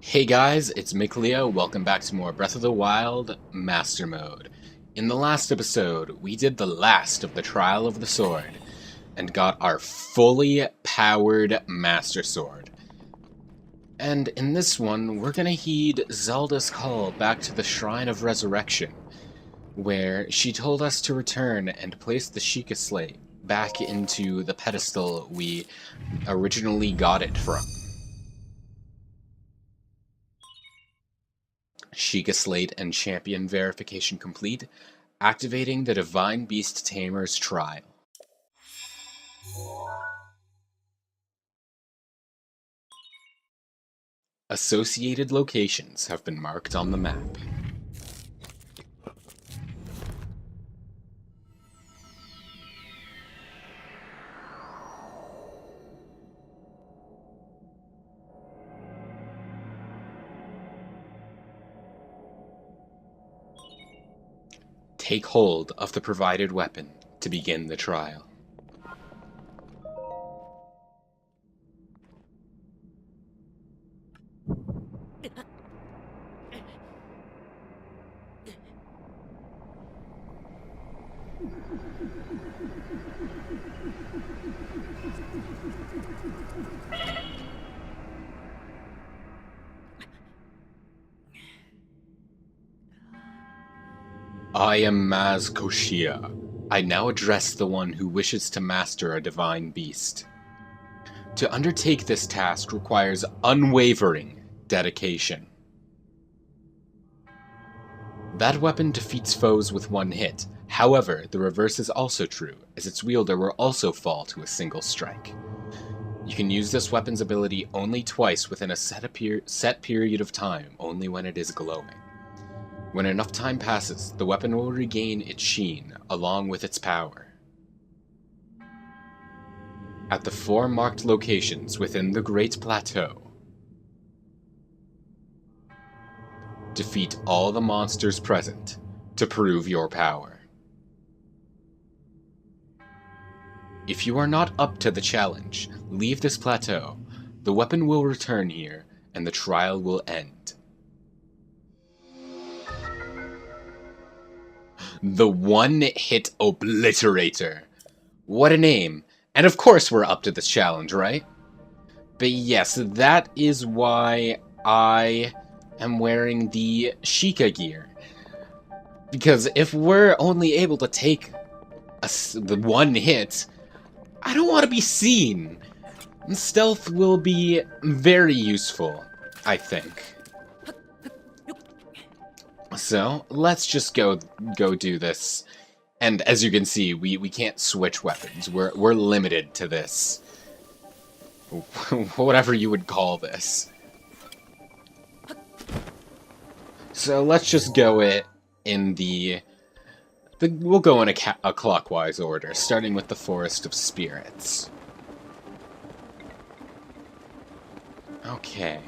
Hey guys, it's Mikleo. Welcome back to more Breath of the Wild Master Mode. In the last episode, we did the last of the Trial of the Sword, and got our fully powered Master Sword. And in this one, we're gonna heed Zelda's call back to the Shrine of Resurrection, where she told us to return and place the Sheikah Slate back into the pedestal we originally got it from. Sheikah Slate and Champion verification complete. Activating the Divine Beast Tamer's Trial. Associated locations have been marked on the map. Take hold of the provided weapon to begin the trial. I am Maz Koshia. I now address the one who wishes to master a divine beast. To undertake this task requires unwavering dedication. That weapon defeats foes with one hit. However, the reverse is also true, as its wielder will also fall to a single strike. You can use this weapon's ability only twice within a set period of time, only when it is glowing. When enough time passes, the weapon will regain its sheen, along with its power. At the 4 marked locations within the Great Plateau, defeat all the monsters present to prove your power. If you are not up to the challenge, leave this plateau. The weapon will return here, and the trial will end. The one-hit Obliterator. What a name. And of course we're up to this challenge, right? But yes, that is why I am wearing the Sheikah gear. Because if we're only able to take the one hit, I don't want to be seen. Stealth will be very useful, I think. So, let's just go do this. And as you can see, we can't switch weapons. We're limited to this. Whatever you would call this. So let's just go it in we'll go in a clockwise order, starting with the Forest of Spirits. Okay.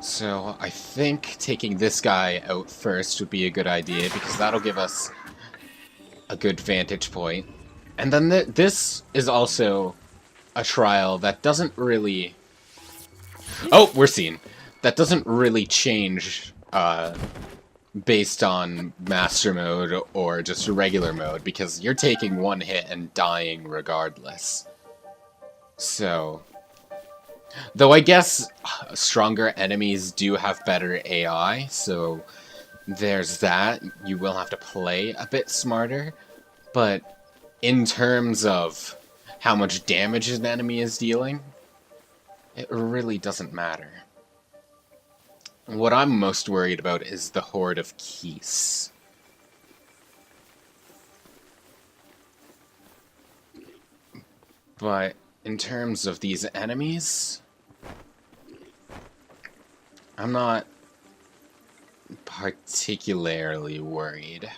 So, I think taking this guy out first would be a good idea, because that'll give us a good vantage point. And then this is also a trial that doesn't really... Oh, we're seen. That doesn't really change based on Master Mode or just regular mode, because you're taking one hit and dying regardless. So... Though I guess stronger enemies do have better AI, so there's that. You will have to play a bit smarter, but in terms of how much damage an enemy is dealing, it really doesn't matter. What I'm most worried about is the Horde of Keese. But in terms of these enemies, I'm not particularly worried.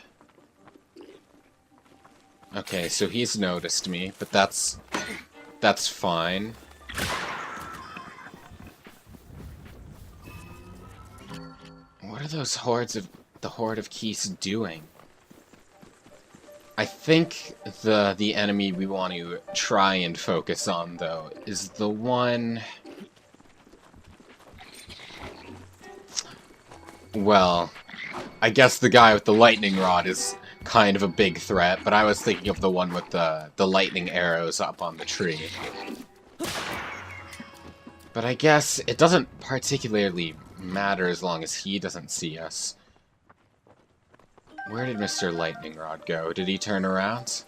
Okay, so he's noticed me, but that's fine. What are those the Horde of Keese doing? I think the enemy we want to try and focus on, though, is the one Well, I guess the guy with the lightning rod is kind of a big threat, but I was thinking of the one with the lightning arrows up on the tree. But I guess it doesn't particularly matter as long as he doesn't see us. Where did Mr. Lightning Rod go? Did he turn around?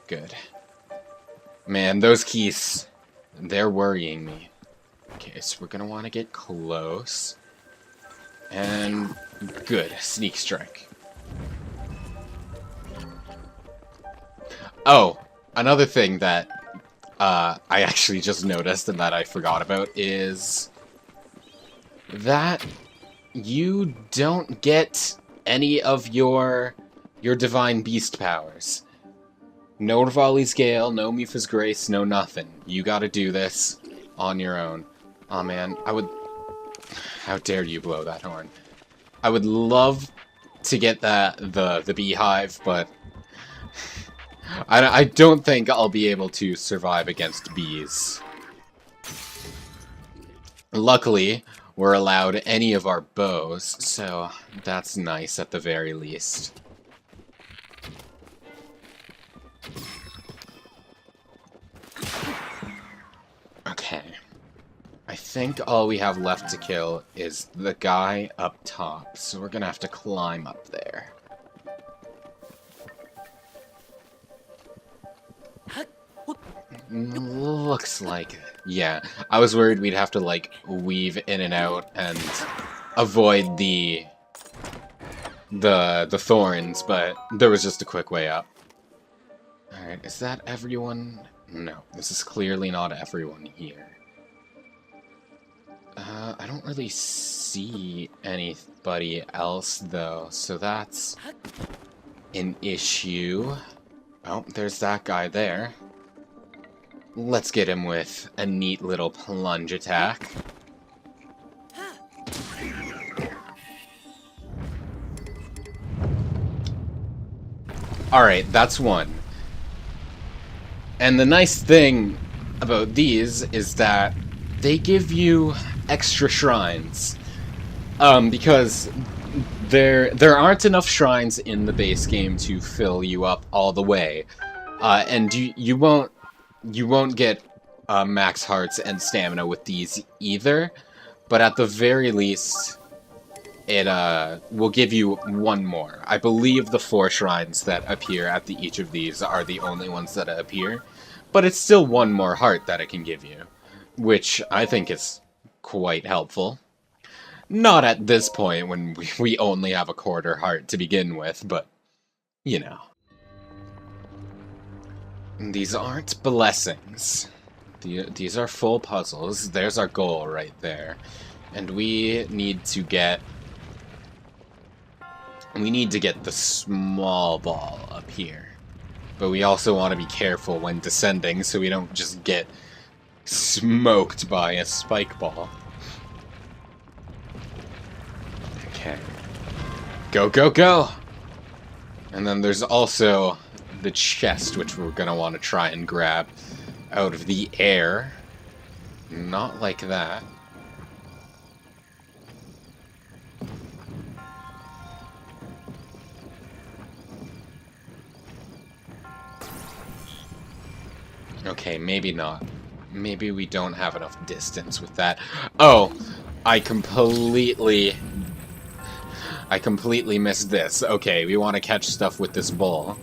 Good. Man, those keys, they're worrying me. Okay, so we're gonna want to get close. And good, sneak strike. Oh, another thing that I actually just noticed and that I forgot about is that you don't get any of your Divine Beast powers. No Rivali's Gale, no Mifa's Grace, no nothing. You gotta do this on your own. Aw, man, I would... How dare you blow that horn? I would love to get the beehive, but... I don't think I'll be able to survive against bees. Luckily, we're allowed any of our bows, so that's nice at the very least. Okay. I think all we have left to kill is the guy up top, so we're gonna have to climb up there. Looks like it. Yeah, I was worried we'd have to, like, weave in and out and avoid the thorns, but there was just a quick way up. Alright, is that everyone? No, this is clearly not everyone here. I don't really see anybody else, though, so that's an issue. Oh, there's that guy there. Let's get him with a neat little plunge attack. Alright, that's one. And the nice thing about these is that they give you extra shrines. Because there aren't enough shrines in the base game to fill you up all the way. And you won't get max hearts and stamina with these either, but at the very least, it will give you one more. I believe the 4 shrines that appear at each of these are the only ones that appear, but it's still one more heart that it can give you, which I think is quite helpful. Not at this point when we only have a quarter heart to begin with, but, you know. These aren't blessings. These are full puzzles. There's our goal right there. And we need to get the small ball up here. But we also want to be careful when descending so we don't just get smoked by a spike ball. Okay. Go, go, go! And then there's also the chest, which we're gonna want to try and grab out of the air. Not like that. Okay, maybe not. Maybe we don't have enough distance with that. Oh! I completely missed this. Okay, we want to catch stuff with this bowl.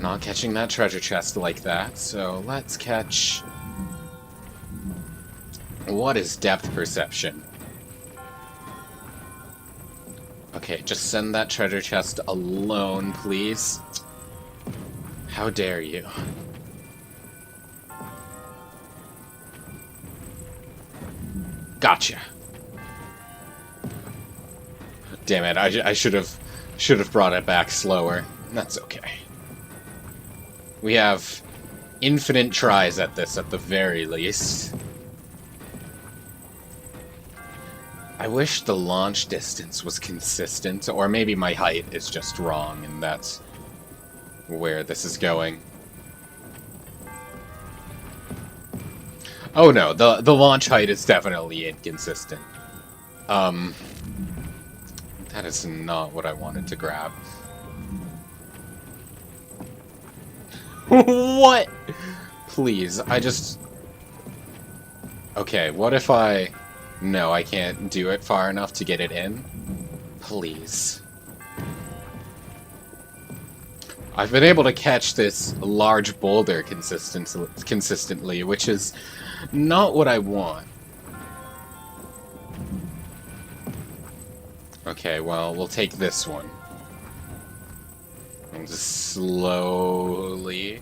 Not catching that treasure chest like that, so let's catch... What is depth perception? Okay, just send that treasure chest alone, please. How dare you? Gotcha. Damn it, I should have brought it back slower. That's okay. We have infinite tries at this at the very least. I wish the launch distance was consistent, or maybe my height is just wrong and that's where this is going. Oh no, the launch height is definitely inconsistent. Um, that is not what I wanted to grab. What? Please, I just... Okay, what if I... No, I can't do it far enough to get it in? Please. I've been able to catch this large boulder consistently, which is not what I want. Okay, well, we'll take this one. And just slowly...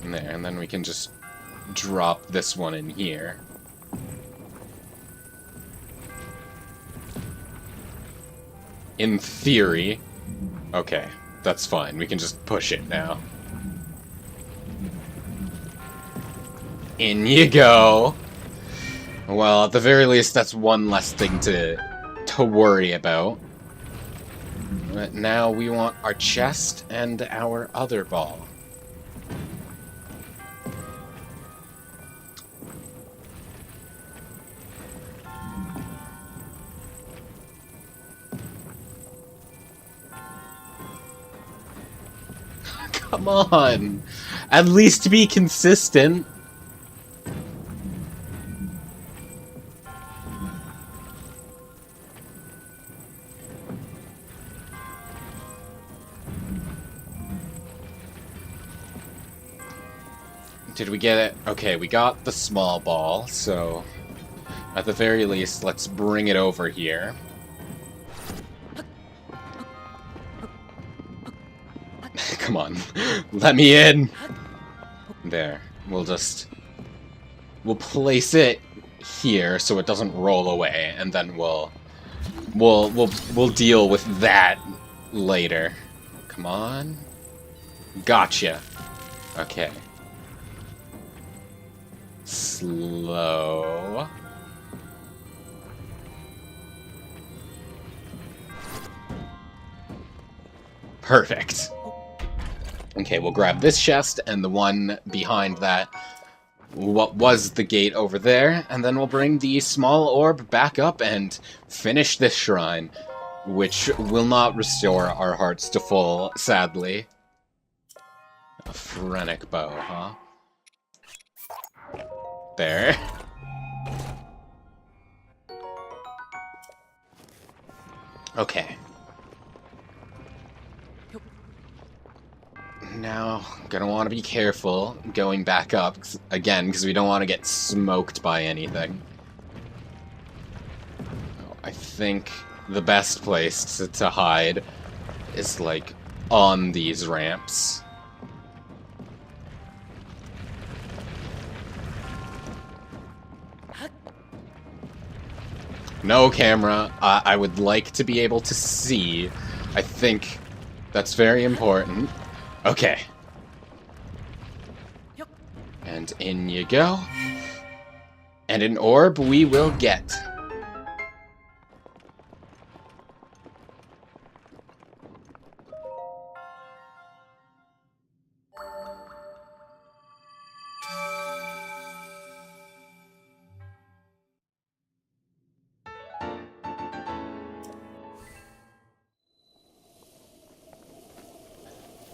And there, and then we can just drop this one in here. In theory. Okay, that's fine. We can just push it now. In you go! Well, at the very least, that's one less thing to worry about. But now we want our chest and our other ball. Come on! At least be consistent! Did we get it? Okay, we got the small ball, so... At the very least, let's bring it over here. Come on. Let me in! There. We'll place it here so it doesn't roll away, and then we'll deal with that later. Come on. Gotcha. Okay. Slow. Perfect. Okay, we'll grab this chest and the one behind that, what was the gate over there, and then we'll bring the small orb back up and finish this shrine, which will not restore our hearts to full, sadly. A phrenic bow, huh? There. Okay. Now, gonna want to be careful going back up, again, because we don't want to get smoked by anything. I think the best place to hide is, like, on these ramps. No camera. I would like to be able to see. I think that's very important. Okay. And in you go. And an orb we will get.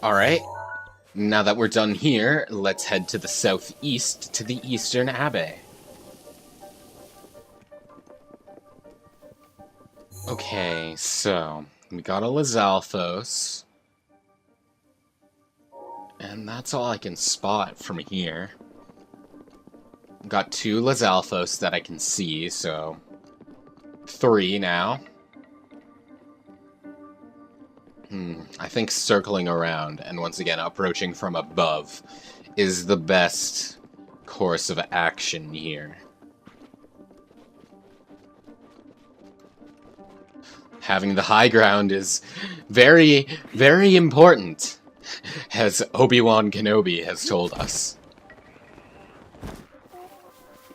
Alright, now that we're done here, let's head to the southeast to the Eastern Abbey. Okay, so we got a Lizalfos. And that's all I can spot from here. Got 2 Lizalfos that I can see, so 3 now. I think circling around, and once again approaching from above, is the best course of action here. Having the high ground is very, very important, as Obi-Wan Kenobi has told us.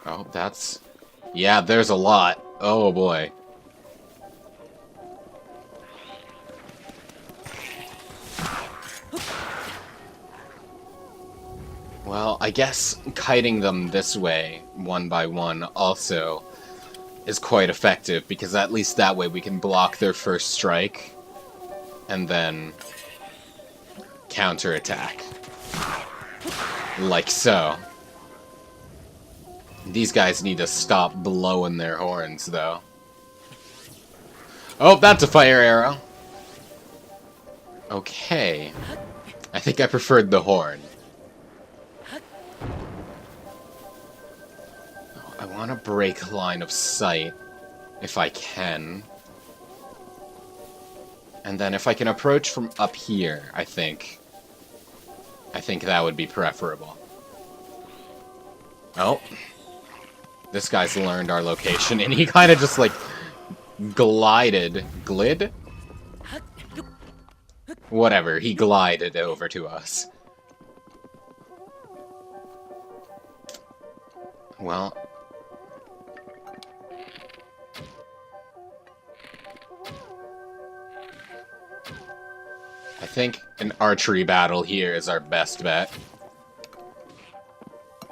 Oh, that's... Yeah, there's a lot. Oh boy. Well, I guess kiting them this way, one by one, also is quite effective, because at least that way we can block their first strike, and then counterattack. Like so. These guys need to stop blowing their horns, though. Oh, that's a fire arrow! Okay. I think I preferred the horn. I want to break line of sight, if I can. And then if I can approach from up here, I think that would be preferable. Oh. This guy's learned our location, and he kind of just, like, glid? Whatever, he glided over to us. Well... I think an archery battle here is our best bet.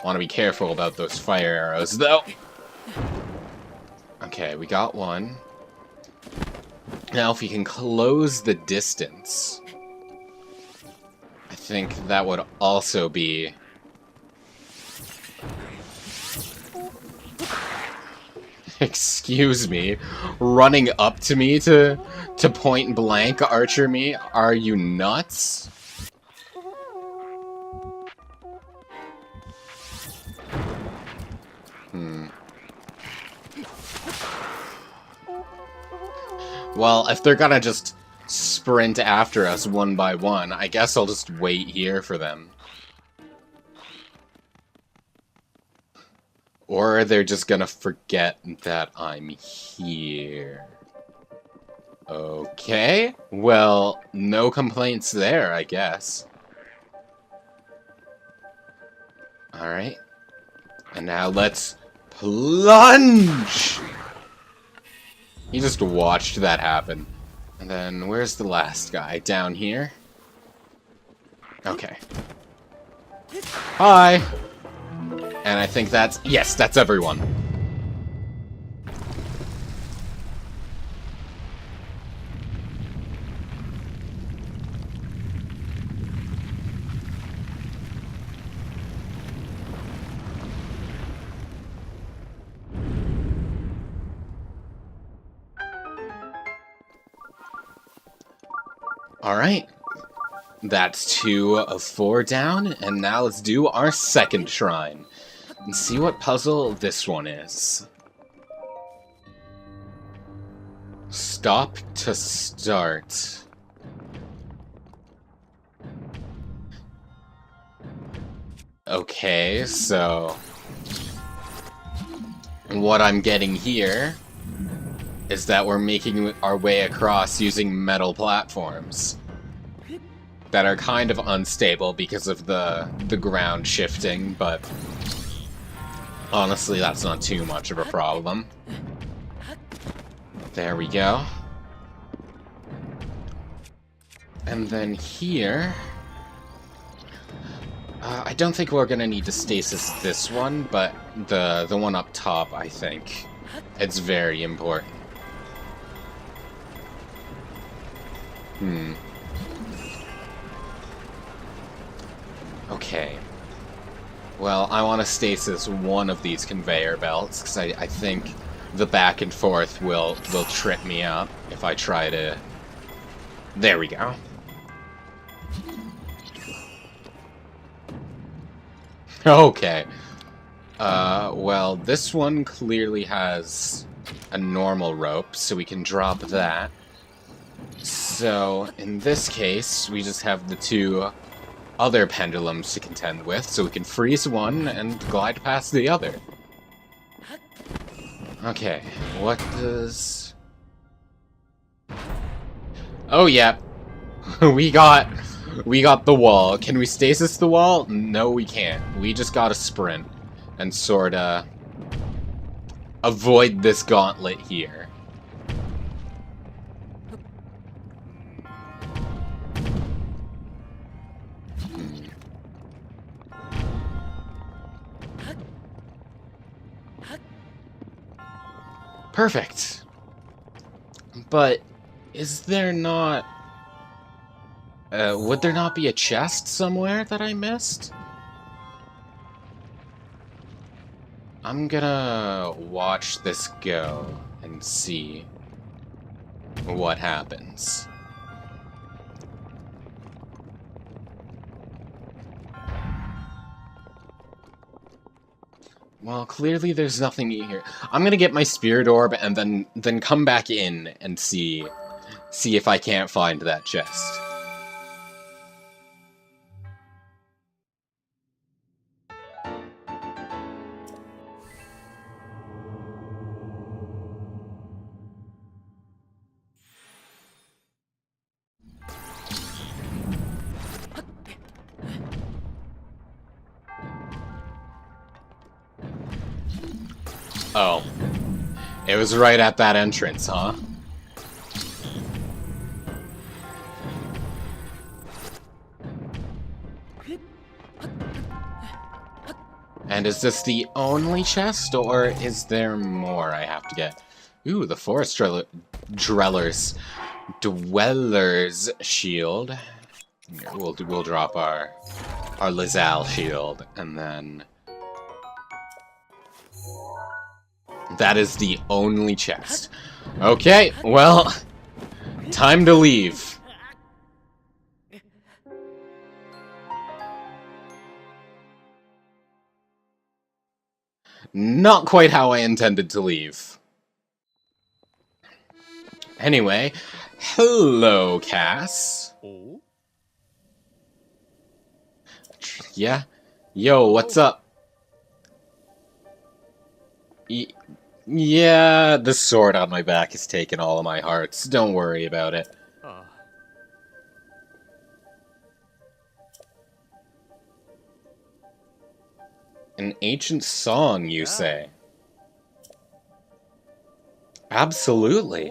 Want to be careful about those fire arrows, though. Okay, we got one. Now, if we can close the distance, I think that would also be... Excuse me, running up to me to point blank archer me? Are you nuts? Well, if they're gonna just sprint after us one by one, I guess I'll just wait here for them. Or they're just gonna forget that I'm here. Okay, well, no complaints there, I guess. Alright. And now let's plunge! You just watched that happen. And then, where's the last guy? Down here? Okay. Hi! And I think that's... Yes, that's everyone. Alright. That's 2 of 4 down, and now let's do our second shrine. And see what puzzle this one is. Stop to start. Okay, so... what I'm getting here is that we're making our way across using metal platforms that are kind of unstable because of the ground shifting, but honestly, that's not too much of a problem. There we go. And then here... I don't think we're gonna need to stasis this one, but the one up top, I think. It's very important. Okay. Well, I want to stasis one of these conveyor belts, because I think the back and forth will trip me up if I try to... There we go. Okay. Well, this one clearly has a normal rope, so we can drop that. So, in this case, we just have the 2 other pendulums to contend with, so we can freeze one and glide past the other. Okay, what does... Oh, yeah. we got the wall. Can we stasis the wall? No, we can't. We just gotta sprint and sorta avoid this gauntlet here. Perfect. But is there not... would there not be a chest somewhere that I missed? I'm gonna watch this go and see what happens. Well, clearly there's nothing here. I'm gonna get my spirit orb and then come back in and see if I can't find that chest. Oh. It was right at that entrance, huh? And is this the only chest, or is there more I have to get? Ooh, the Forest Dweller's Shield. Here, we'll drop our Lazal Shield, and then... That is the only chest. Okay, well, time to leave. Not quite how I intended to leave. Anyway, hello, Cass. Yeah? Yo, what's up? Yeah, the sword on my back has taken all of my hearts. Don't worry about it. An ancient song, you say? Absolutely.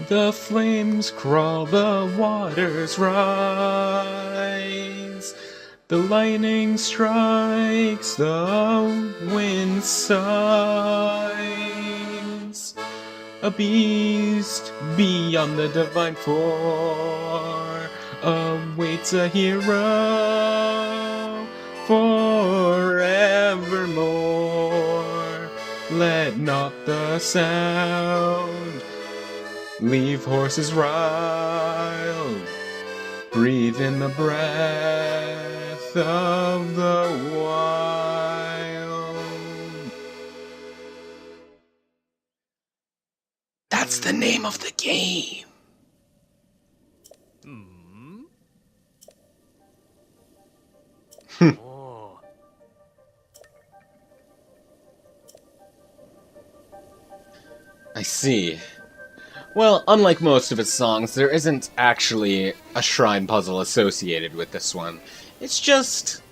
The flames crawl, the waters rise. The lightning strikes, the wind sighs. A beast beyond the divine floor awaits a hero forevermore. Let not the sound leave horses riled. Breathe in the breath of the wild. That's the name of the game. I see. Well, unlike most of its songs, there isn't actually a shrine puzzle associated with this one. It's just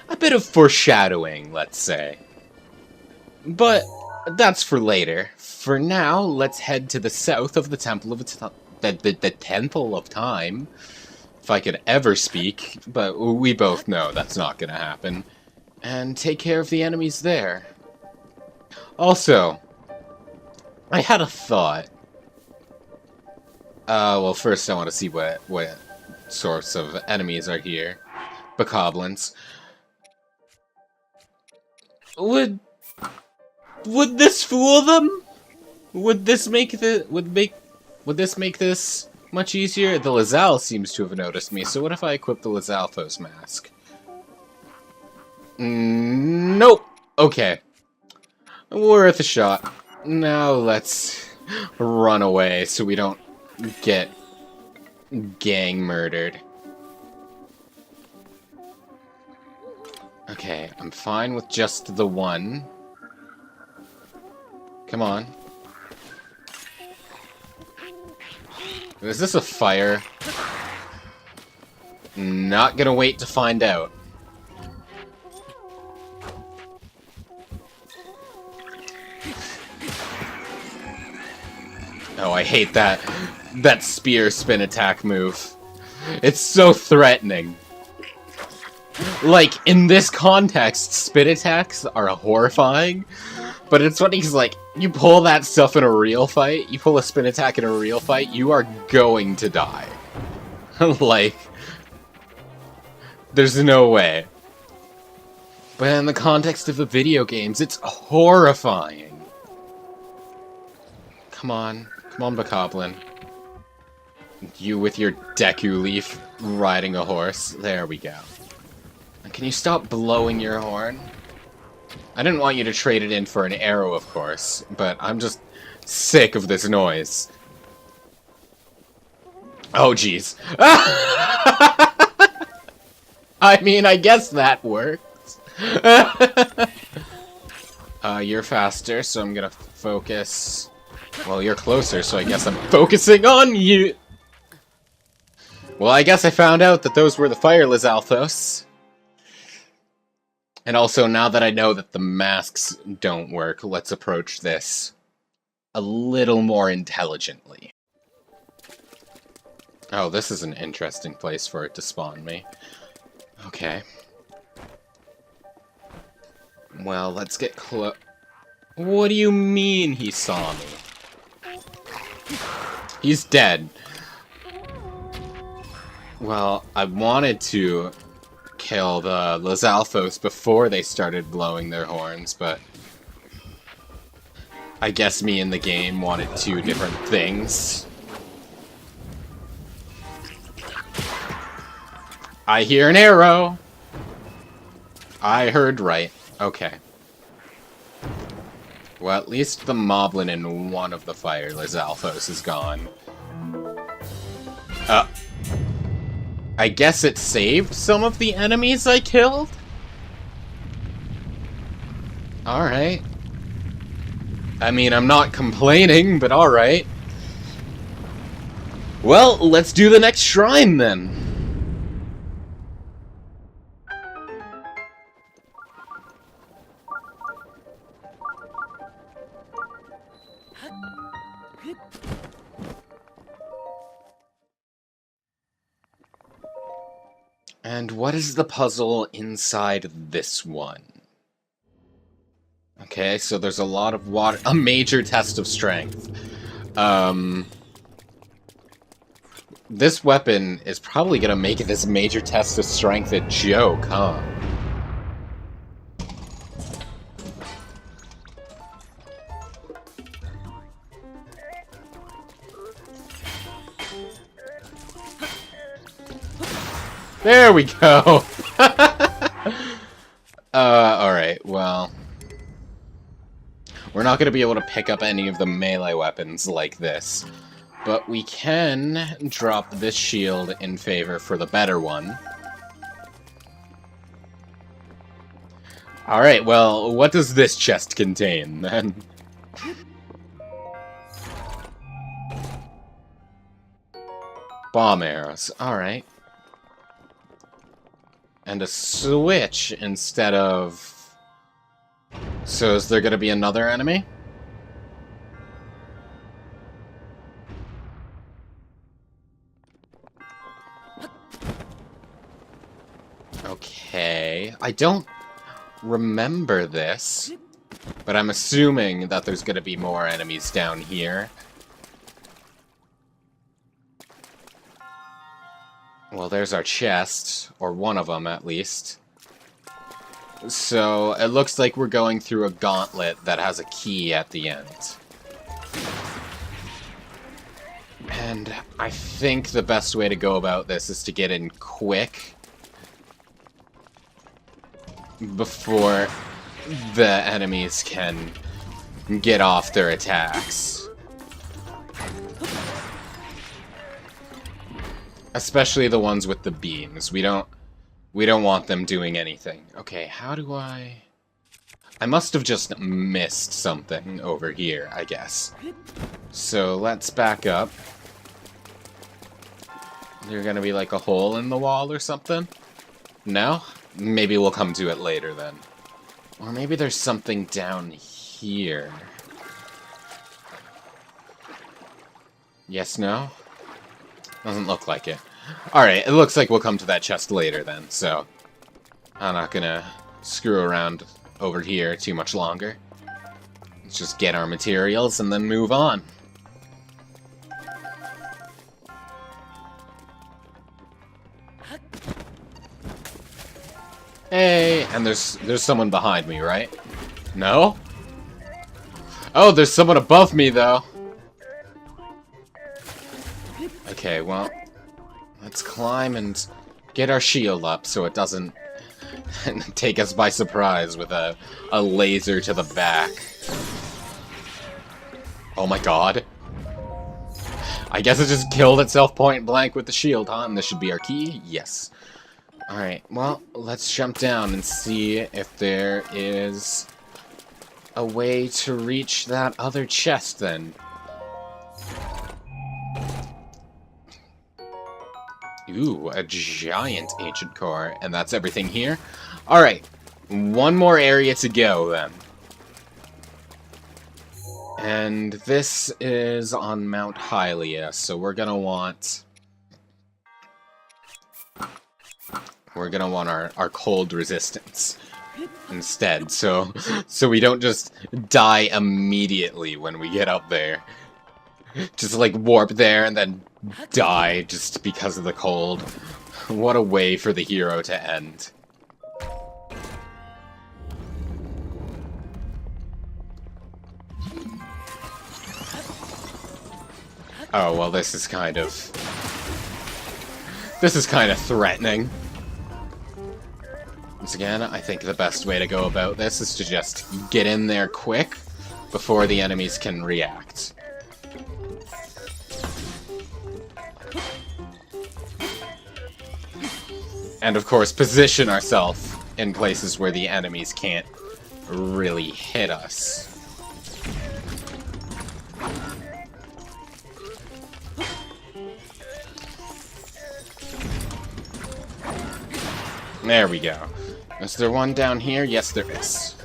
a bit of foreshadowing, let's say. But that's for later. For now, let's head to the south of the Temple of the Temple of Time. If I could ever speak, but we both know that's not gonna happen. And take care of the enemies there. Also, I had a thought. Well, first I want to see what sorts of enemies are here. Bokoblins. Would this fool them? Would this make this much easier? The Lazal seems to have noticed me, so what if I equip the Lazalfos mask? Nope. Okay. Worth a shot. Now let's run away so we don't get gang murdered. Okay, I'm fine with just the one. Come on. Is this a fire? Not gonna wait to find out. Oh, I hate that spear spin attack move. It's so threatening. Like, in this context, spin attacks are horrifying, but it's funny because, like, you pull that stuff in a real fight, you pull a spin attack in a real fight, you are going to die. Like, there's no way. But in the context of the video games, it's horrifying. Come on, Bokoblin. You with your Deku Leaf riding a horse. There we go. Can you stop blowing your horn? I didn't want you to trade it in for an arrow, of course, but I'm just sick of this noise. Oh, jeez. I mean, I guess that works. You're faster, so I'm gonna focus... Well, you're closer, so I guess I'm focusing on you! Well, I guess I found out that those were the Fire Lizalfos. And also, now that I know that the masks don't work, let's approach this a little more intelligently. Oh, this is an interesting place for it to spawn me. Okay. Well, let's get close. What do you mean he saw me? He's dead. Well, I wanted to kill the Lizalfos before they started blowing their horns, but I guess me and the game wanted two different things. I hear an arrow! I heard right. Okay. Well, at least the Moblin in one of the Fire Lizalfos is gone. I guess it saved some of the enemies I killed? Alright. I mean, I'm not complaining, but alright. Well, let's do the next shrine then. And what is the puzzle inside this one? Okay, so there's a lot of water. A major test of strength. This weapon is probably gonna make this major test of strength a joke, huh? There we go! Alright, well... We're not gonna be able to pick up any of the melee weapons like this. But we can drop this shield in favor for the better one. Alright, well, what does this chest contain, then? Bomb arrows, alright. And a switch instead of... So is there gonna be another enemy? Okay, I don't remember this, but I'm assuming that there's gonna be more enemies down here. Well, there's our chest, or one of them at least. So, it looks like we're going through a gauntlet that has a key at the end. And I think the best way to go about this is to get in quick before the enemies can get off their attacks. Especially the ones with the beams. We don't want them doing anything. Okay, how do I must have just missed something over here, I guess. So let's back up. There's gonna be like a hole in the wall or something? No? Maybe we'll come to it later then. Or maybe there's something down here. Yes, no? Doesn't look like it. Alright, it looks like we'll come to that chest later then, so... I'm not gonna screw around over here too much longer. Let's just get our materials and then move on. Hey, and there's someone behind me, right? No? Oh, there's someone above me, though. Okay, well, let's climb and get our shield up so it doesn't take us by surprise with a laser to the back. Oh my god. I guess it just killed itself point blank with the shield, huh? And this should be our key? Yes. Alright, well, let's jump down and see if there is a way to reach that other chest, then. Ooh, a giant ancient core, and that's everything here? Alright, one more area to go, then. And this is on Mount Hylia, so we're gonna want our cold resistance instead, so we don't just die immediately when we get up there. Just like warp there and then die just because of the cold. What a way for the hero to end. Oh, well, this is kind of threatening. Once again, I think the best way to go about this is to just get in there quick before the enemies can react. And of course, position ourselves in places where the enemies can't really hit us. There we go. Is there one down here? Yes, there is.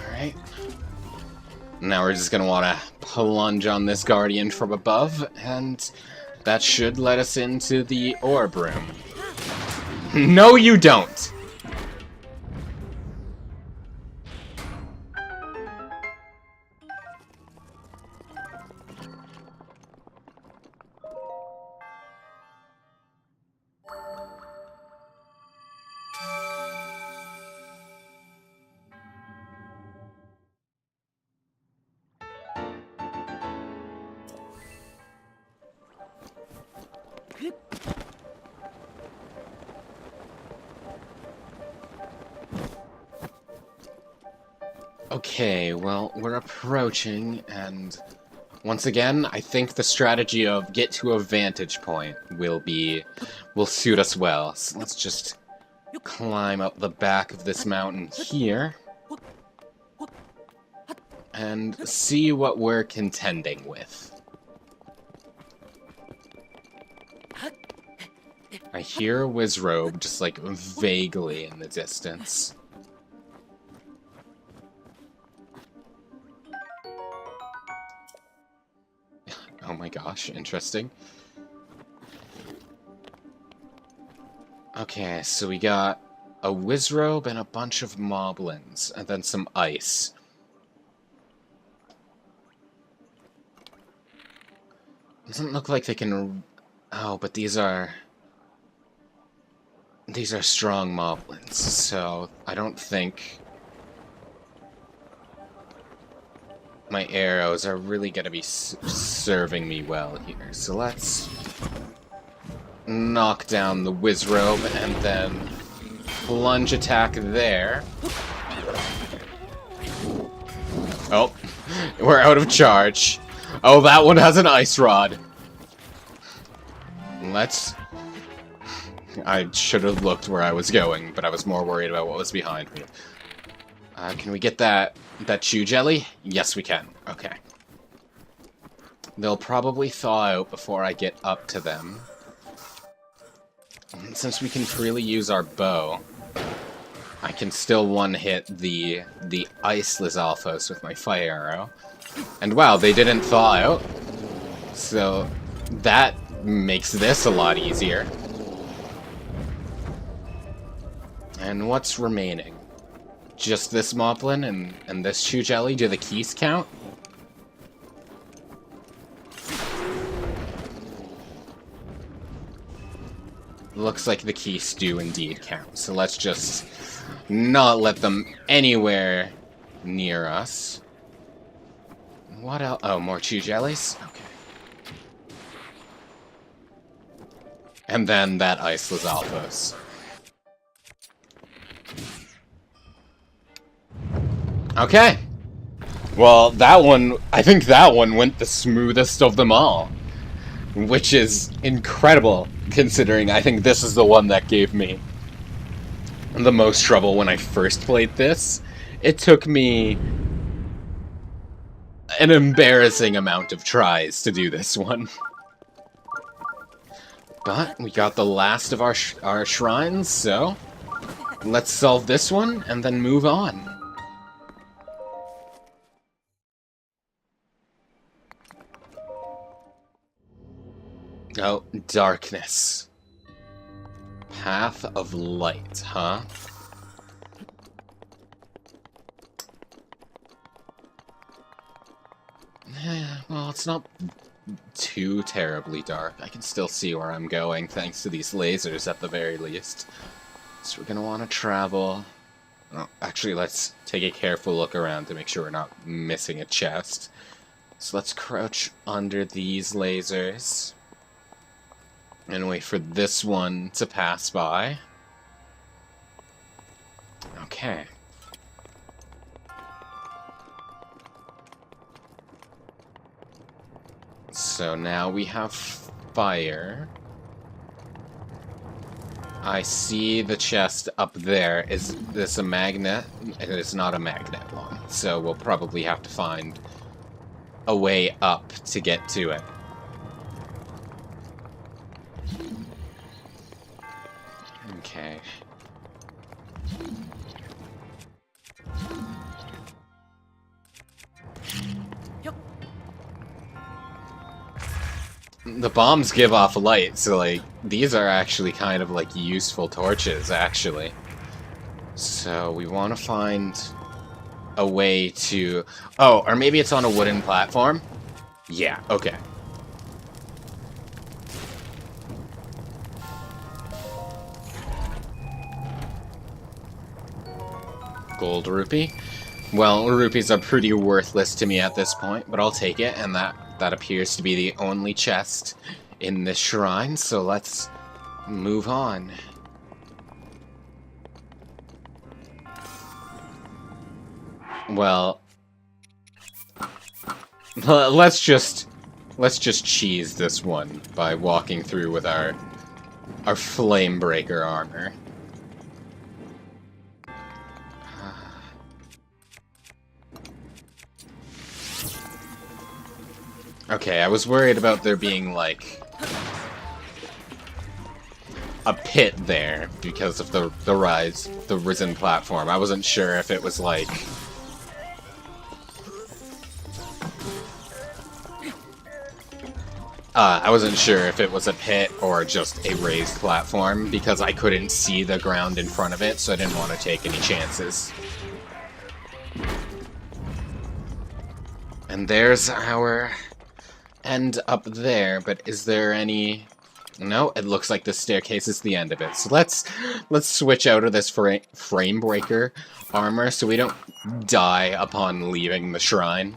Alright. Now we're just gonna want to plunge on this guardian from above, and that should let us into the orb room. No, you don't! Okay, well, we're approaching, and once again, I think the strategy of get to a vantage point will suit us well. So let's just climb up the back of this mountain here and see what we're contending with. I hear a Wizrobe just like vaguely in the distance. Oh my gosh, interesting. Okay, so we got a Wizrobe and a bunch of Moblins, and then some ice. Doesn't look like they can... Oh, but these are strong Moblins, so I don't think my arrows are really going to be serving me well here. So let's knock down the Wizrobe and then plunge attack there. Oh, we're out of charge. Oh, that one has an ice rod. I should have looked where I was going, but I was more worried about what was behind me. Can we get that chew jelly? Yes, we can. Okay. They'll probably thaw out before I get up to them. And since we can freely use our bow, I can still one-hit the ice Lizalfos with my fire arrow. And wow, they didn't thaw out. So that makes this a lot easier. And what's remaining? Just this Moblin and this Chew Jelly? Do the keys count? Looks like the keys do indeed count, so let's just not let them anywhere near us. What else? Oh, more Chew Jellies? Okay. And then that Iceless Alphos. Okay. Well, that one, I think that one went the smoothest of them all. Which is incredible, considering I think this is the one that gave me the most trouble when I first played this. It took me an embarrassing amount of tries to do this one. But we got the last of our shrines, so let's solve this one and then move on. Oh, darkness. Path of light, huh? Well, it's not too terribly dark. I can still see where I'm going, thanks to these lasers at the very least. So we're gonna want to travel. Oh, actually, let's take a careful look around to make sure we're not missing a chest. So let's crouch under these lasers. And wait for this one to pass by. Okay. So now we have fire. I see the chest up there. Is this a magnet? It is not a magnet one. So we'll probably have to find a way up to get to it. Okay. The bombs give off light, so like these are actually kind of like useful torches, actually. So we want to find a way to... Oh, or maybe it's on a wooden platform? Yeah, okay. Gold rupee? Well, rupees are pretty worthless to me at this point, but I'll take it, and that appears to be the only chest in this shrine, so let's move on. Well, let's just cheese this one by walking through with our flame breaker armor. Okay, I was worried about there being, like, a pit there because of the risen platform. I wasn't sure if it was, like... I wasn't sure if it was a pit or just a raised platform because I couldn't see the ground in front of it, so I didn't want to take any chances. And there's our... end up there, but is there any... No, it looks like the staircase is the end of it. So let's switch out of this frame breaker armor so we don't die upon leaving the shrine.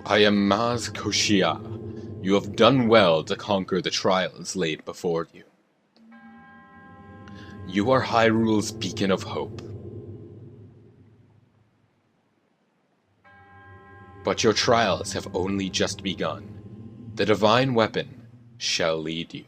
I am Maz Koshia. You have done well to conquer the trials laid before you. You are Hyrule's beacon of hope. But your trials have only just begun. The divine weapon shall lead you.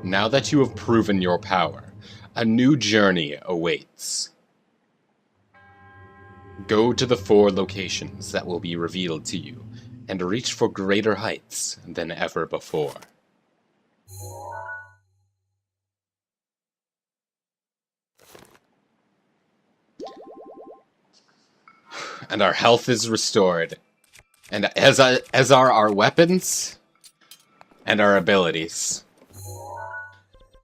Now that you have proven your power, a new journey awaits. Go to the 4 locations that will be revealed to you, and reach for greater heights than ever before. And our health is restored. And as are our weapons and our abilities.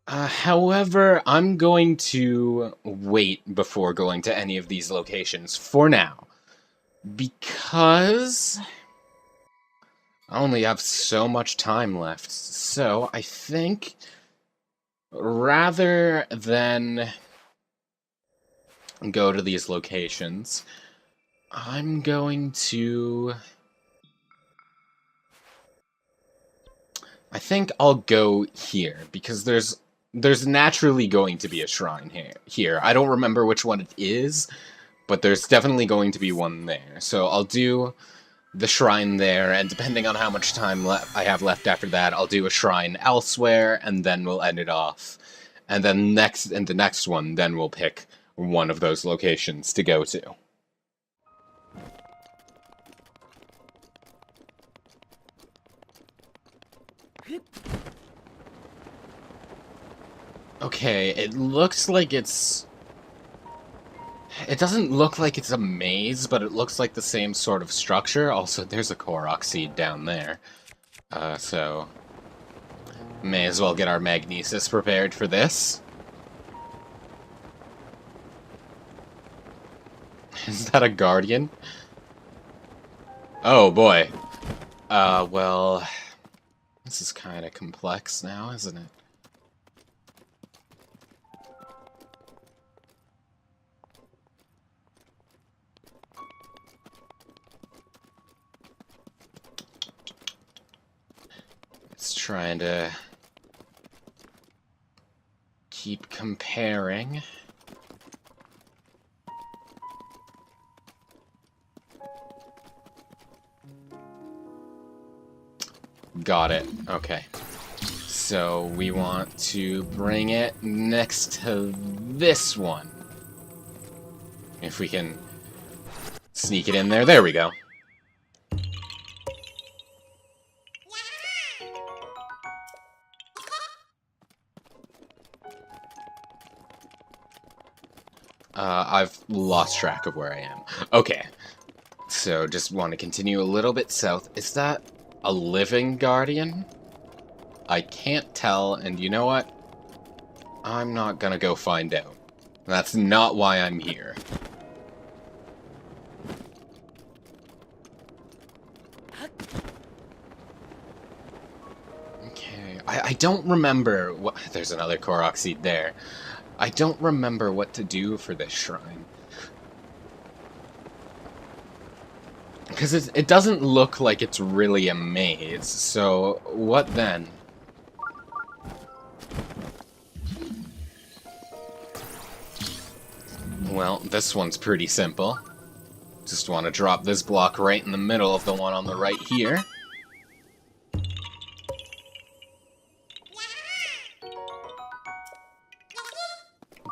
However, I'm going to wait before going to any of these locations for now. Because I only have so much time left. So I think rather than go to these locations, I'm going to... I think I'll go here, because there's naturally going to be a shrine here. I don't remember which one it is, but there's definitely going to be one there. So I'll do the shrine there, and depending on how much time I have left after that, I'll do a shrine elsewhere, and then we'll end it off. And then the next one, then we'll pick one of those locations to go to. Okay, it looks like it's... It doesn't look like it's a maze, but it looks like the same sort of structure. Also, there's a Korok seed down there. So... May as well get our magnesis prepared for this. Is that a guardian? Oh, boy. Well... This is kind of complex now, isn't it? It's trying to keep comparing. Got it. Okay. So we want to bring it next to this one. If we can sneak it in there. There we go. I've lost track of where I am. Okay. So just want to continue a little bit south. Is that a living guardian? I can't tell, and you know what? I'm not gonna go find out. That's not why I'm here. Okay, I don't remember what... There's another Korok seed there. I don't remember what to do for this shrine. Because it doesn't look like it's really a maze, so what then? Well, this one's pretty simple. Just want to drop this block right in the middle of the one on the right here.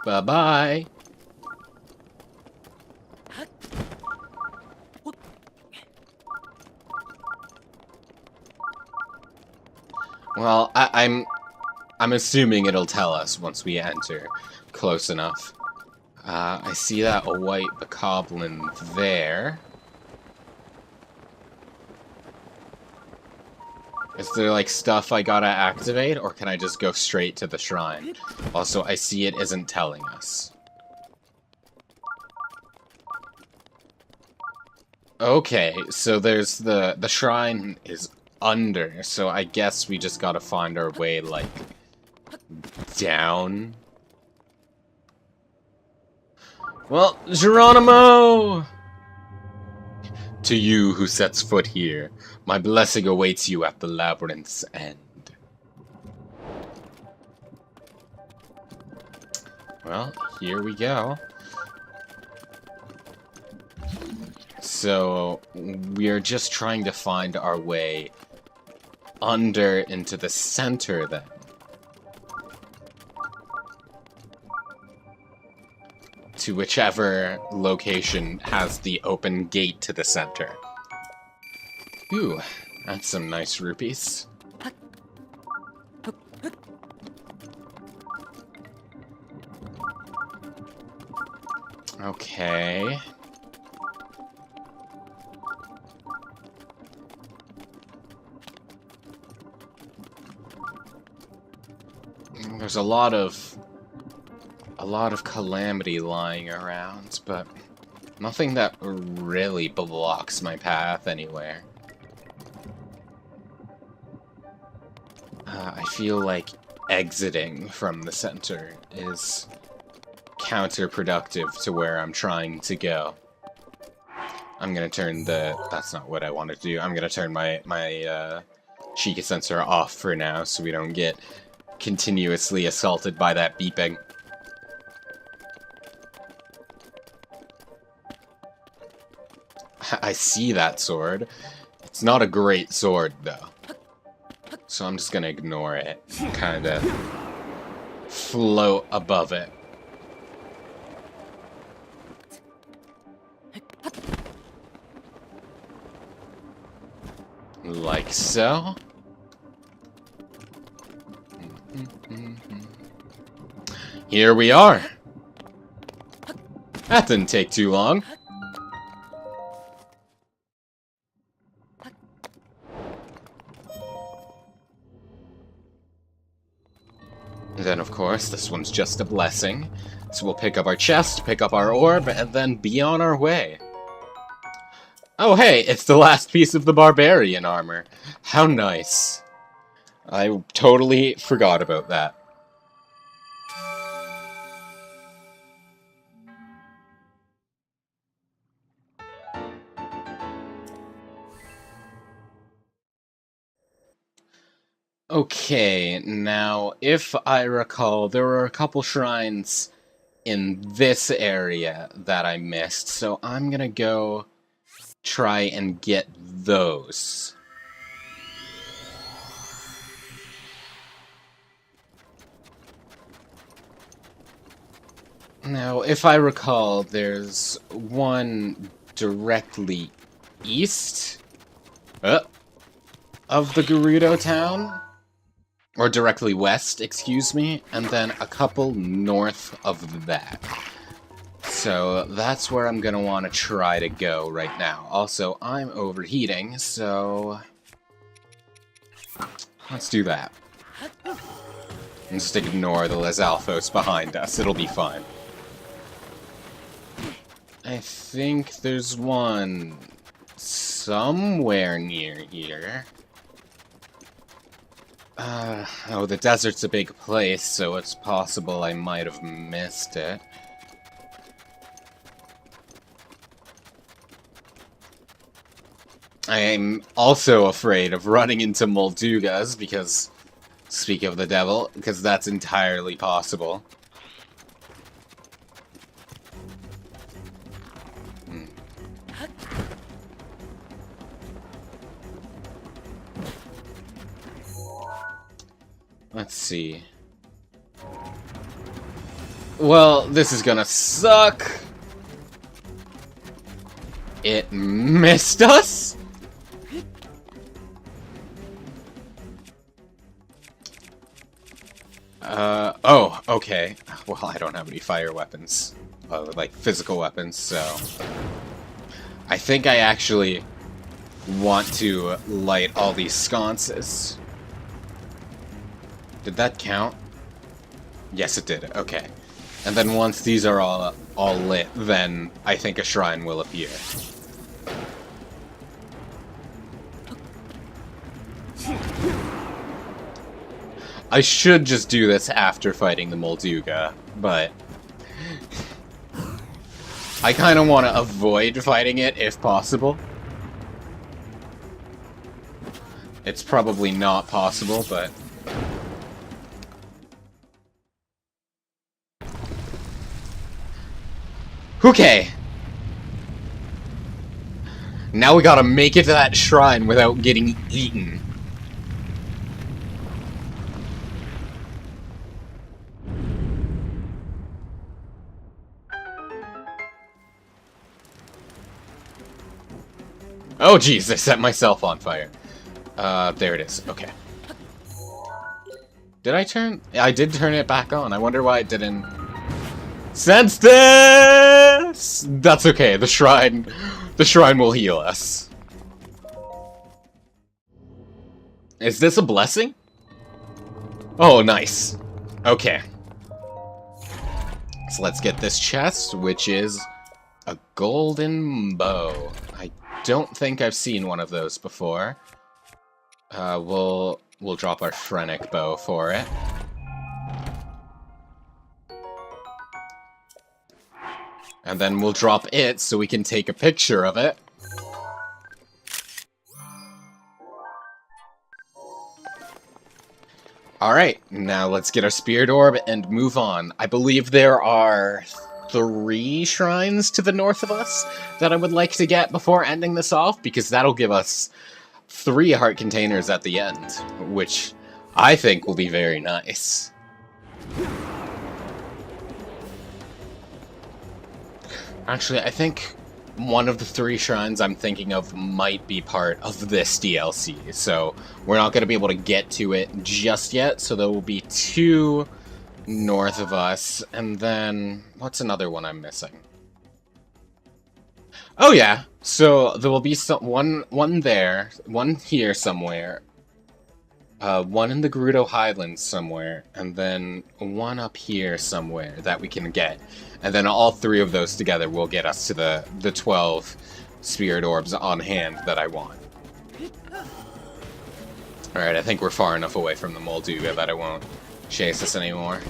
Bye-bye. Well, I'm assuming it'll tell us once we enter close enough. I see that white bokoblin there. Is there, like, stuff I gotta activate, or can I just go straight to the shrine? Also, I see it isn't telling us. Okay, so there's the shrine is under, so I guess we just gotta find our way, like, down. Well, Geronimo! To you who sets foot here, my blessing awaits you at the labyrinth's end. Well, here we go. So, we're just trying to find our way under into the center, then. to whichever location has the open gate to the center. Ooh, that's some nice rupees. Okay. There's a lot of calamity lying around, but nothing that really blocks my path anywhere. I feel like exiting from the center is counterproductive to where I'm trying to go. I'm gonna turn the... That's not what I wanted to do. I'm gonna turn my Chica sensor off for now so we don't get continuously assaulted by that beeping. I see that sword. It's not a great sword, though. So I'm just gonna ignore it. Kinda float above it. Like so. Here we are. That didn't take too long. And then, of course, this one's just a blessing. So we'll pick up our chest, pick up our orb, and then be on our way. Oh hey, it's the last piece of the barbarian armor. How nice. I totally forgot about that. Okay, now, if I recall, there were a couple shrines in this area that I missed, so I'm gonna go try and get those. Now, if I recall, there's one directly east of the Gerudo town. Or directly west, excuse me, and then a couple north of that. So that's where I'm gonna want to try to go right now. Also, I'm overheating, so let's do that. And just ignore the Lizalfos behind us, it'll be fine. I think there's one somewhere near here. Oh, the desert's a big place, so it's possible I might have missed it. I'm also afraid of running into Moldugas, because, speak of the devil, because that's entirely possible. Let's see. Well, this is gonna suck. It missed us? Oh, okay. Well, I don't have any fire weapons. Like, physical weapons, so... I think I actually want to light all these sconces. Did that count? Yes, it did. Okay. And then once these are all lit, then I think a shrine will appear. I should just do this after fighting the Molduga, but I kind of want to avoid fighting it if possible. It's probably not possible, but... Okay. Now we gotta make it to that shrine without getting eaten. Oh, jeez, I set myself on fire. There it is. Okay. Did I turn... I did turn it back on. I wonder why it didn't... Sense this! That's okay. The shrine will heal us. Is this a blessing? Oh, nice. Okay. So let's get this chest, which is a golden bow. I don't think I've seen one of those before. We'll drop our Phrenic bow for it. And then we'll drop it so we can take a picture of it. Alright, now let's get our Spirit Orb and move on. I believe there are 3 shrines to the north of us that I would like to get before ending this off, because that'll give us 3 heart containers at the end, which I think will be very nice. Actually, I think one of the 3 shrines I'm thinking of might be part of this DLC, so we're not going to be able to get to it just yet, so there will be 2 north of us, and then... what's another one I'm missing? Oh yeah, so there will be one there, one here somewhere, one in the Gerudo Highlands somewhere, and then one up here somewhere that we can get. And then all 3 of those together will get us to the 12 Spirit Orbs on hand that I want. Alright, I think we're far enough away from the Molduga that it won't chase us anymore.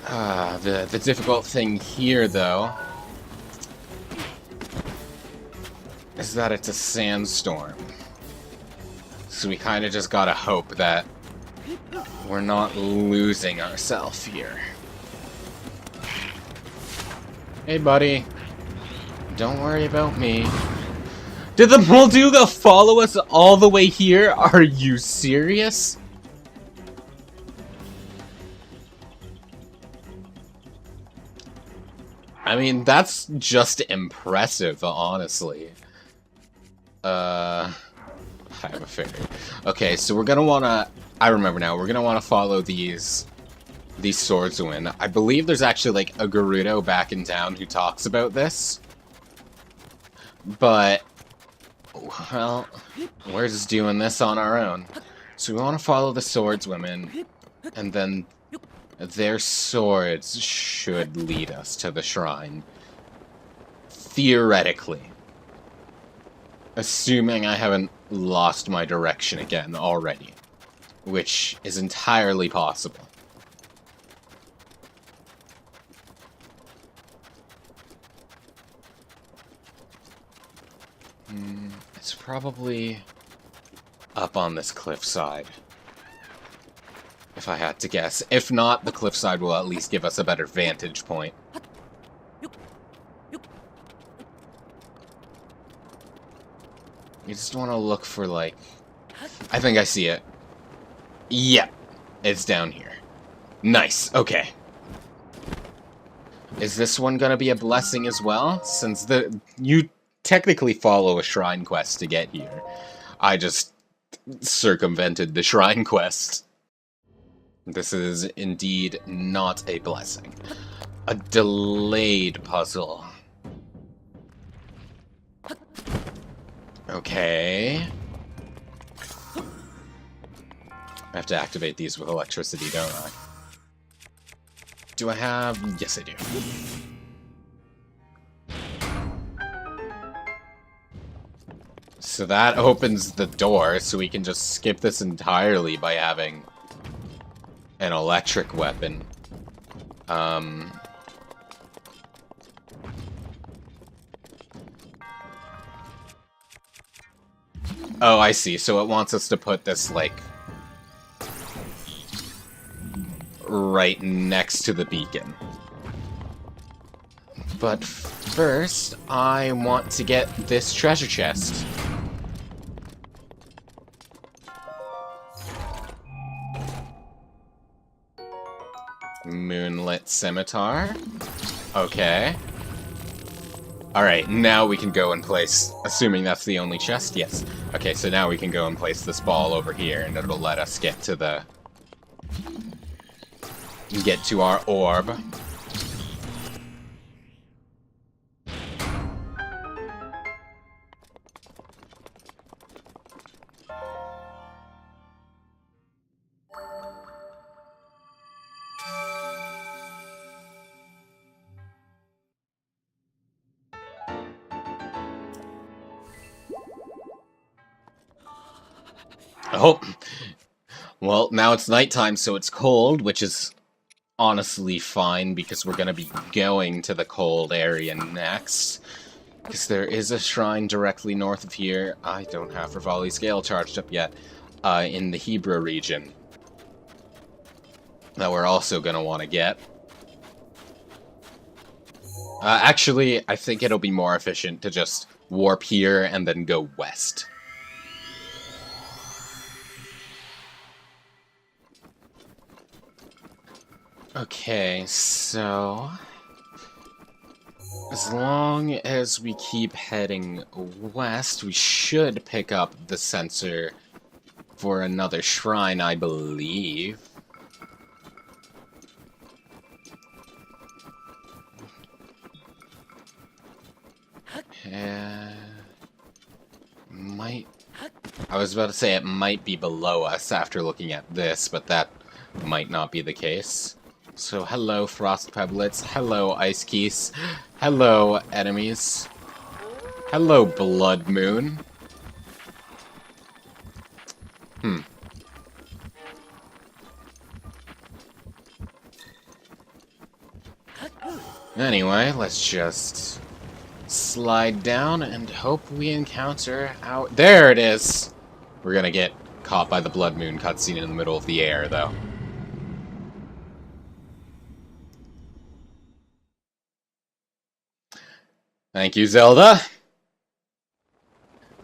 The difficult thing here, though, is that it's a sandstorm. So we kind of just gotta hope that we're not losing ourselves here. Hey, buddy. Don't worry about me. Did the Molduga follow us all the way here? Are you serious? I mean, that's just impressive, honestly. I have a fairy. Okay, so we're gonna wanna... I remember now. We're gonna wanna follow these swordsmen. I believe there's actually, like, a Gerudo back in town who talks about this. But, well, we're just doing this on our own. So we want to follow the swordswomen, and then their swords should lead us to the shrine. Theoretically. Assuming I haven't lost my direction again already. Which is entirely possible. It's probably up on this cliffside, if I had to guess. If not, the cliffside will at least give us a better vantage point. You just want to look for, like... I think I see it. Yep, it's down here. Nice, okay. Is this one gonna be a blessing as well? Since you technically follow a shrine quest to get here. I just circumvented the shrine quest. This is indeed not a blessing. A delayed puzzle. Okay. I have to activate these with electricity, don't I? Do I have... Yes, I do. So that opens the door, so we can just skip this entirely by having an electric weapon. Oh, I see. So it wants us to put this, like, right next to the beacon. But first, I want to get this treasure chest. Moonlit Scimitar. Okay. Alright, now we can go and place, assuming that's the only chest, yes. Okay, so now we can go and place this ball over here, and it'll let us get to the... get to our orb. Oh, well, now it's nighttime, so it's cold, which is honestly fine, because we're gonna be going to the cold area next. Because there is a shrine directly north of here. I don't have Rivali's Gale charged up yet. In the Hebra region. That we're also gonna want to get. Actually, I think it'll be more efficient to just warp here and then go west. Okay, so... as long as we keep heading west, we should pick up the sensor for another shrine, I believe. Might... I was about to say it might be below us after looking at this, but that might not be the case. So hello, Frost Pebblets. Hello, Ice Keys. Hello, enemies. Hello, Blood Moon. Anyway, let's just slide down and hope we encounter our... There it is! We're gonna get caught by the Blood Moon cutscene in the middle of the air, though. Thank you, Zelda!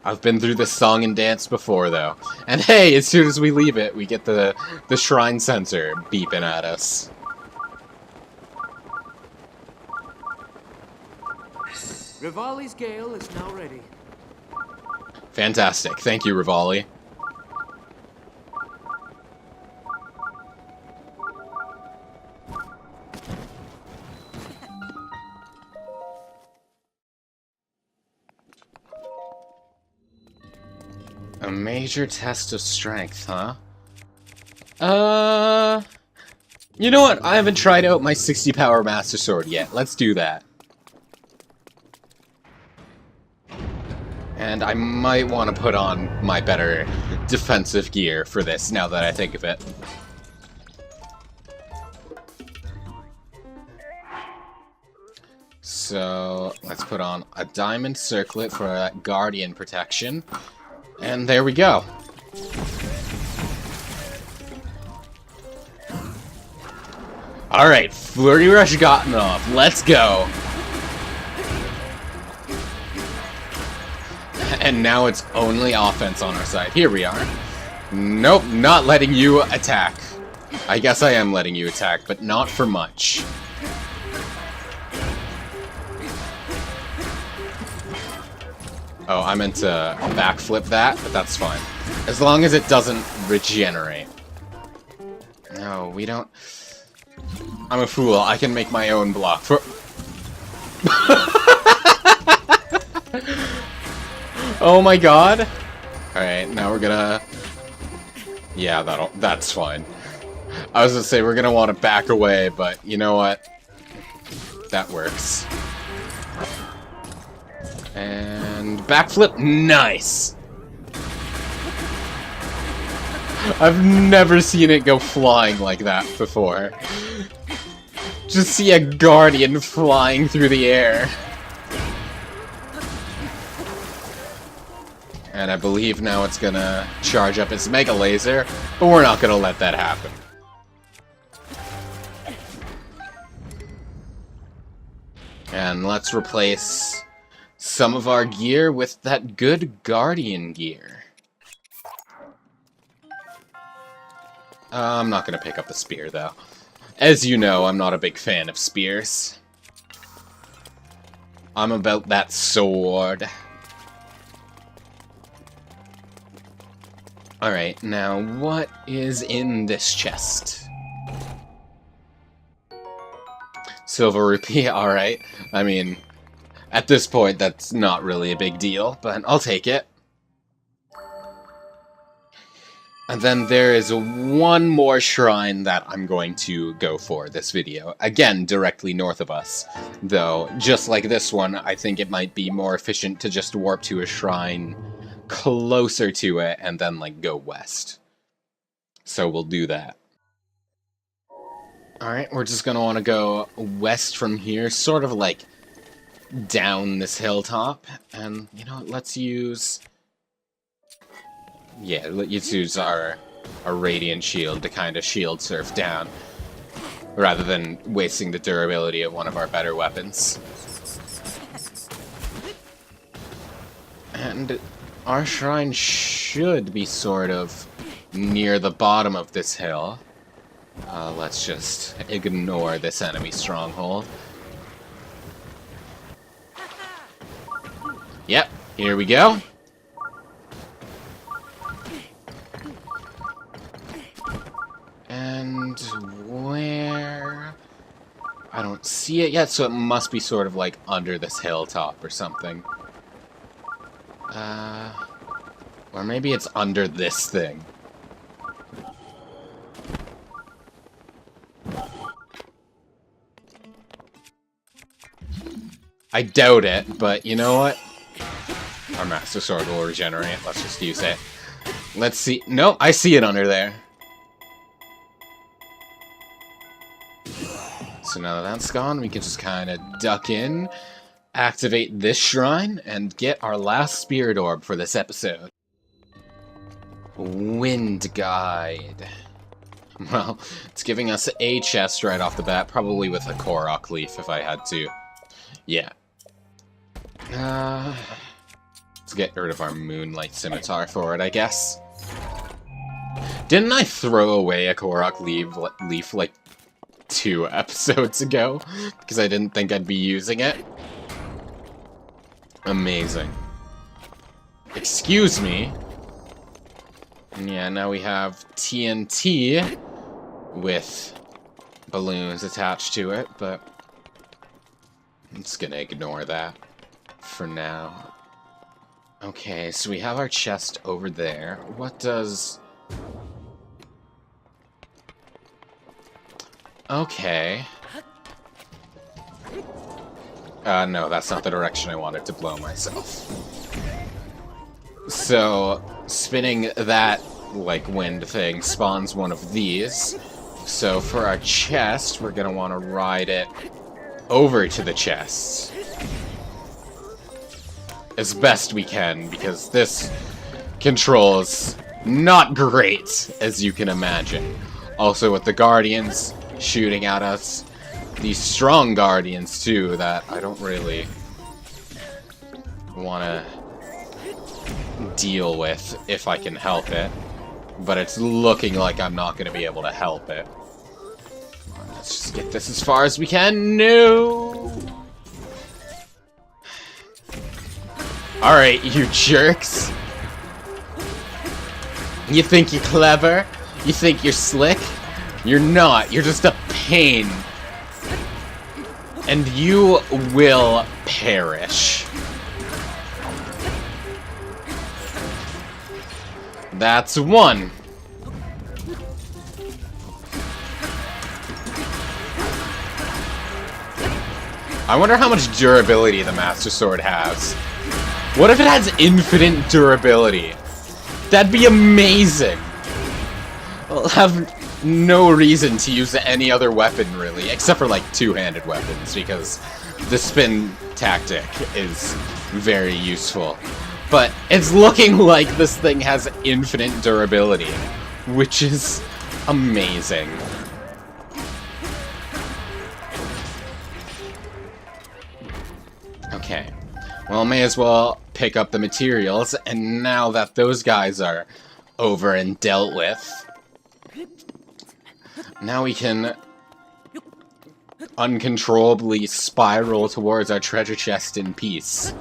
I've been through this song and dance before, though. And hey, as soon as we leave it, we get the shrine sensor beeping at us. Rivali's Gale is now ready. Fantastic. Thank you, Rivali. A major test of strength, huh? You know what? I haven't tried out my 60 power Master Sword yet. Let's do that. And I might want to put on my better defensive gear for this, now that I think of it. So, let's put on a diamond circlet for that guardian protection. And there we go. Alright, Flurry Rush gotten off. Let's go. And now it's only offense on our side. Here we are. Nope, not letting you attack. I guess I am letting you attack, but not for much. Oh, I meant to backflip that, but that's fine. As long as it doesn't regenerate. No, we don't... I'm a fool. I can make my own block for... Oh my god! Alright, now we're gonna... Yeah, that's fine. I was gonna say, we're gonna want to back away, but you know what? That works. And backflip, nice! I've never seen it go flying like that before. Just see a guardian flying through the air. And I believe now it's gonna charge up its Mega Laser, but we're not gonna let that happen. And let's replace some of our gear with that good Guardian gear. I'm not gonna pick up the spear, though. As you know, I'm not a big fan of spears. I'm about that sword. Alright, now what is in this chest? Silver rupee, alright. I mean, at this point, that's not really a big deal, but I'll take it. And then there is one more shrine that I'm going to go for this video. Again, directly north of us. Though, just like this one, I think it might be more efficient to just warp to a shrine closer to it and then, like, go west. So we'll do that. Alright, we're just gonna want to go west from here, sort of like down this hilltop. And, you know what, let's use... Yeah, let's use our Radiant Shield to kind of shield surf down, rather than wasting the durability of one of our better weapons. And our shrine should be sort of near the bottom of this hill. Let's just ignore this enemy stronghold. Yep, here we go. And where... I don't see it yet, so it must be sort of like under this hilltop or something. Or maybe it's under this thing. I doubt it, but you know what? Our Master Sword will regenerate. Let's just use it. Let's see. No, I see it under there. So now that that's gone, we can just kind of duck in, activate this shrine, and get our last spirit orb for this episode. Wind Guide. Well, it's giving us a chest right off the bat, probably with a Korok leaf if I had to. Yeah. Let's get rid of our Moonlight Scimitar for it, I guess. Didn't I throw away a Korok leaf like 2 episodes ago? Because I didn't think I'd be using it? Amazing. Excuse me. Yeah, now we have TNT with balloons attached to it, but I'm just gonna ignore that for now. Okay, so we have our chest over there. What does... Okay. No, that's not the direction I wanted to blow myself. So, spinning that, like, wind thing spawns one of these. So, for our chest, we're gonna want to ride it over to the chest. As best we can, because this control is not great, as you can imagine. Also, with the Guardians shooting at us. These strong Guardians, too, that I don't really want to deal with if I can help it. But it's looking like I'm not going to be able to help it. Let's just get this as far as we can. No! Alright, you jerks. You think you're clever? You think you're slick? You're not. You're just a pain. And you will perish. That's one. I wonder how much durability the Master Sword has. What if it has infinite durability? That'd be amazing. I'll have no reason to use any other weapon, really, except for, like, two-handed weapons, because the spin tactic is very useful. But it's looking like this thing has infinite durability, which is amazing. Okay. Well, may as well pick up the materials, and now that those guys are over and dealt with, now we can uncontrollably spiral towards our treasure chest in peace.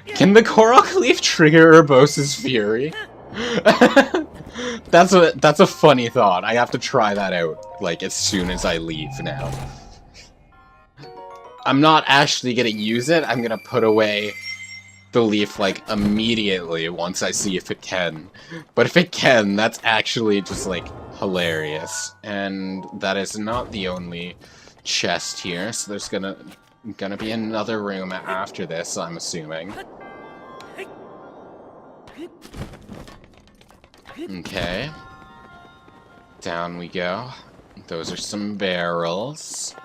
Can the Korok Leaf trigger Urbosa's fury? That's a funny thought. I have to try that out, like, as soon as I leave now. I'm not actually gonna use it. I'm gonna put away the leaf, like, immediately once I see if it can. But if it can, that's actually just, like, hilarious. And that is not the only chest here, so there's gonna be another room after this, I'm assuming. Okay. Down we go. Those are some barrels.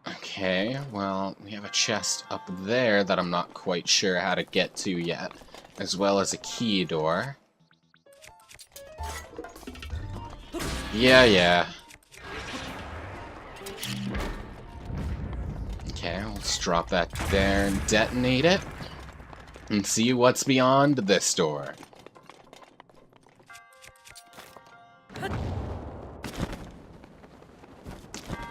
Okay, well, we have a chest up there that I'm not quite sure how to get to yet, as well as a key door. Yeah. Okay, let's drop that there and detonate it. And see what's beyond this door.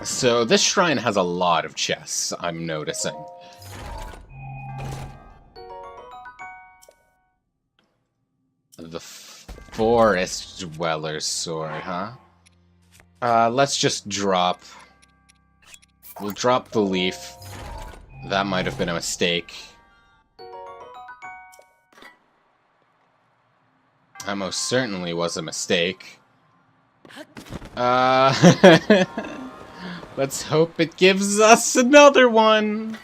So, this shrine has a lot of chests, I'm noticing. The Forest Dweller's Sword, huh? Let's just drop... We'll drop the leaf. That might have been a mistake. That most certainly was a mistake. Let's hope it gives us another one!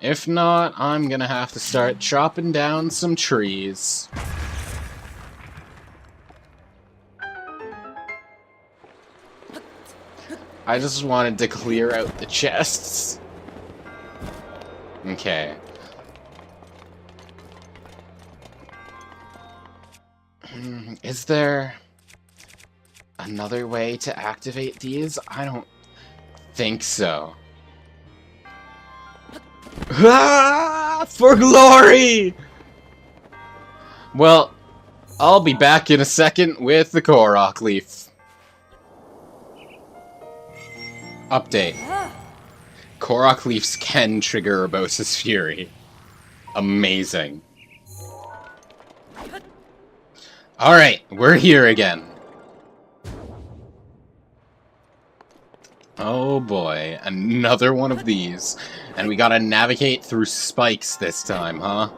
If not, I'm gonna have to start chopping down some trees. I just wanted to clear out the chests. Okay. Is there another way to activate these? I don't think so. Ah, for glory! Well, I'll be back in a second with the Korok Leaf. Update. Korok Leafs can trigger Urbosa's fury. Amazing. Alright, we're here again. Oh boy, another one of these. And we gotta navigate through spikes this time, huh?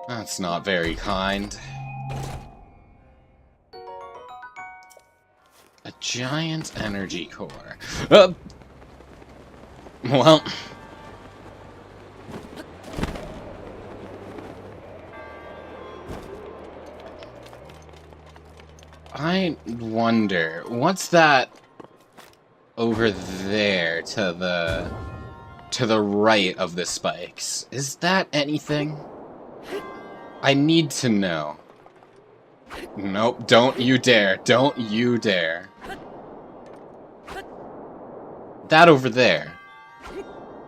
That's not very kind. A giant energy core. Well... I wonder, what's that over there to the right of the spikes? Is that anything? I need to know. Nope, don't you dare. Don't you dare. That over there.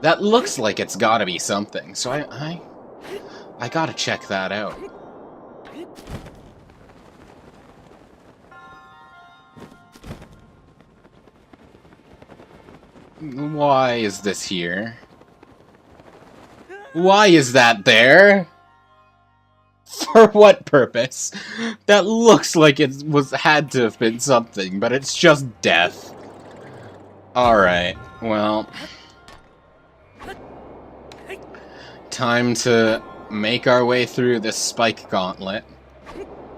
That looks like it's gotta be something, so I gotta check that out. Why is this here? Why is that there? For what purpose? That looks like it had to have been something, but it's just death. Alright, well... Time to make our way through this spike gauntlet.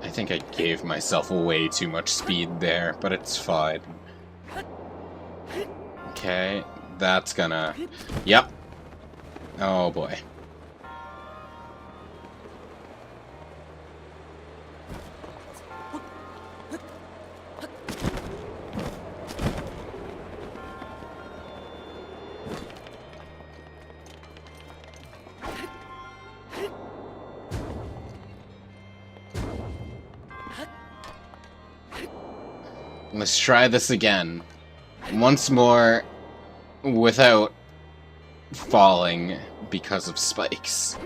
I think I gave myself way too much speed there, but it's fine. Okay, that's gonna... Yep. Oh boy. Let's try this again. once more without falling because of spikes.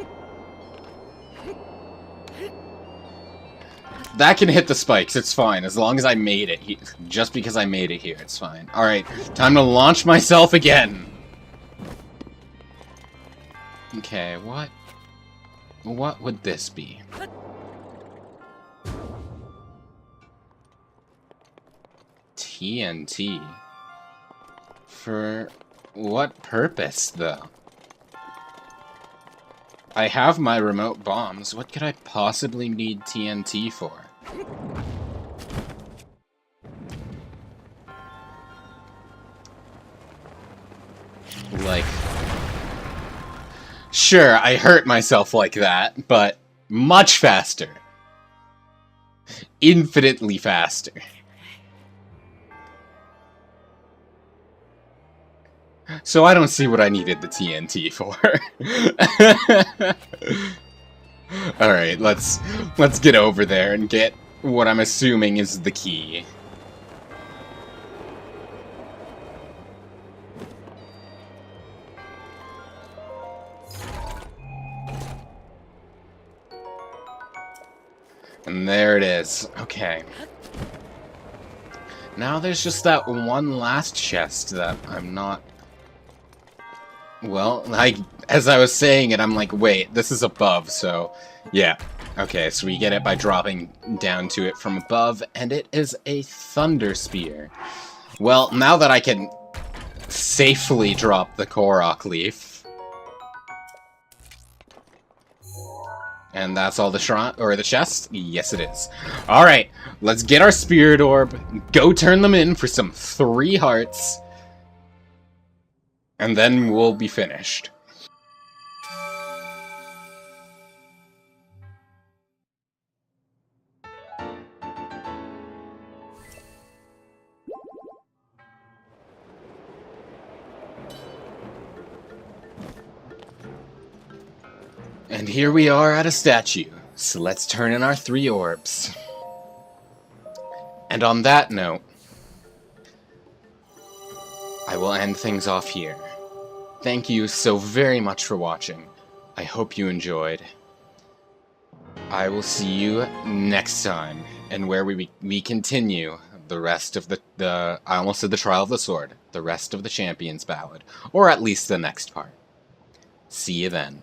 That can hit the spikes, it's fine, as long as I made it. Just because I made it here, it's fine. Alright, time to launch myself again! Okay, what would this be? TNT? For what purpose, though? I have my remote bombs. What could I possibly need TNT for? Like... Sure, I hurt myself like that, but much faster. Infinitely faster. So I don't see what I needed the TNT for. Alright, let's get over there and get what I'm assuming is the key. And there it is. Okay. Now there's just that one last chest that I'm not... Well, as I was saying it, I'm like, wait, this is above, so... Yeah. Okay, so we get it by dropping down to it from above, and it is a Thunder Spear. Well, now that I can safely drop the Korok Leaf... And that's all the shrine, or the chest? Yes, it is. Alright, let's get our Spirit Orb, go turn them in for some 3 hearts, and then we'll be finished. And here we are at a statue, so let's turn in our 3 orbs. And on that note, I will end things off here. Thank you so very much for watching. I hope you enjoyed. I will see you next time, and where we continue the rest of the I almost said the Trial of the Sword, the rest of the Champion's Ballad, or at least the next part. See you then.